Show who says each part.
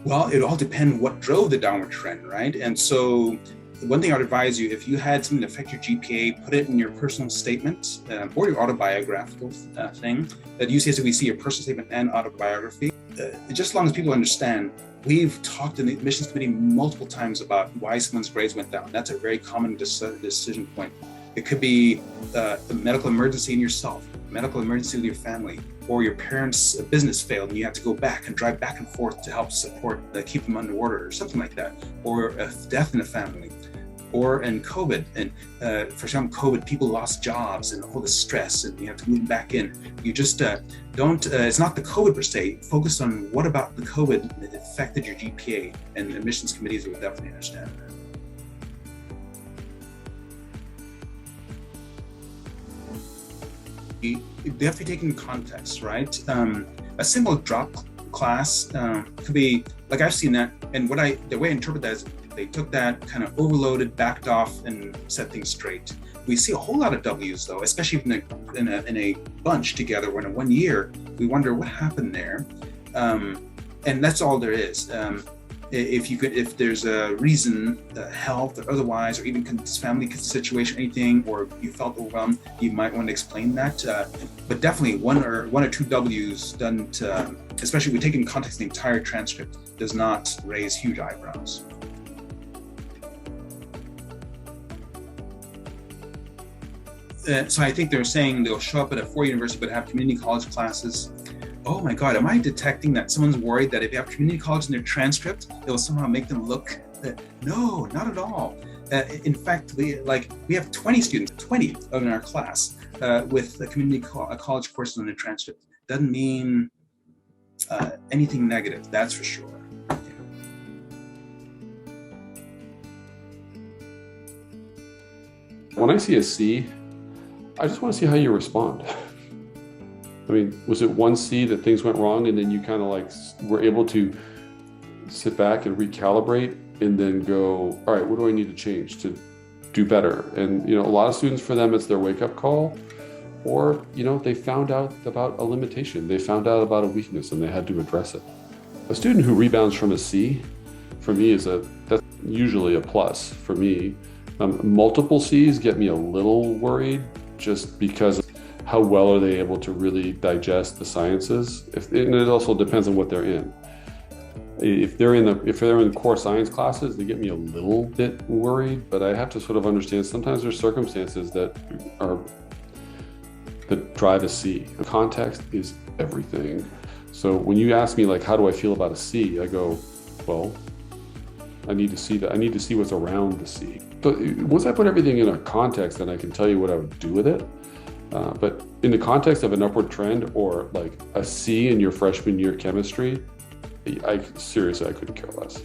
Speaker 1: Well, it all depends what drove the downward trend, right? And so one thing I'd advise you, if you had something that affect your GPA, put it in your personal statement or your autobiographical thing. At UCSD, we see your personal statement and autobiography. Just as long as people understand, we've talked in the admissions committee multiple times about why someone's grades went down. That's a very common decision point. It could be a medical emergency in yourself, medical emergency with your family, or your parents' business failed and you have to go back and drive back and forth to help support, keep them underwater or something like that, or a death in the family. Or in COVID, and for some COVID, people lost jobs and all the stress and you have to move back in. You just don't, it's not the COVID per se, focus on what about the COVID that affected your GPA, and admissions committees will definitely understand that. You have to take into context, right? A simple drop class could be, like I've seen that, and the way I interpret that is they took that, kind of overloaded, backed off, and set things straight. We see a whole lot of W's though, especially in a bunch together, or in 1 year. We wonder what happened there, and that's all there is. If there's a reason, health or otherwise, or even family situation, anything, or you felt overwhelmed, you might want to explain that. But definitely one or two W's done, especially if we take in context the entire transcript, does not raise huge eyebrows. So I think they're saying they'll show up at a four-year university but have community college classes. Oh my God, am I detecting that someone's worried that if you have community college in their transcript, it will somehow make them look? No, not at all. In fact, we have 20 students, 20 in our class with the community college courses in their transcript. Doesn't mean anything negative, that's for sure.
Speaker 2: When I see a C, I just want to see how you respond. I mean, was it one C that things went wrong and then you kind of like were able to sit back and recalibrate and then go, all right, what do I need to change to do better? And, a lot of students, for them, it's their wake-up call, or, they found out about a limitation. They found out about a weakness and they had to address it. A student who rebounds from a C, for me, that's usually a plus for me. Multiple C's get me a little worried, just because of how well are they able to really digest the sciences. And it also depends on what they're in. If they're in core science classes, they get me a little bit worried, but I have to sort of understand sometimes there's circumstances that drive a C. Context is everything. So when you ask me, like, how do I feel about a C? I go, well, I need to see that. I need to see what's around the C. But once I put everything in a context, then I can tell you what I would do with it. But in the context of an upward trend, or like a C in your freshman year chemistry, seriously, I couldn't care less.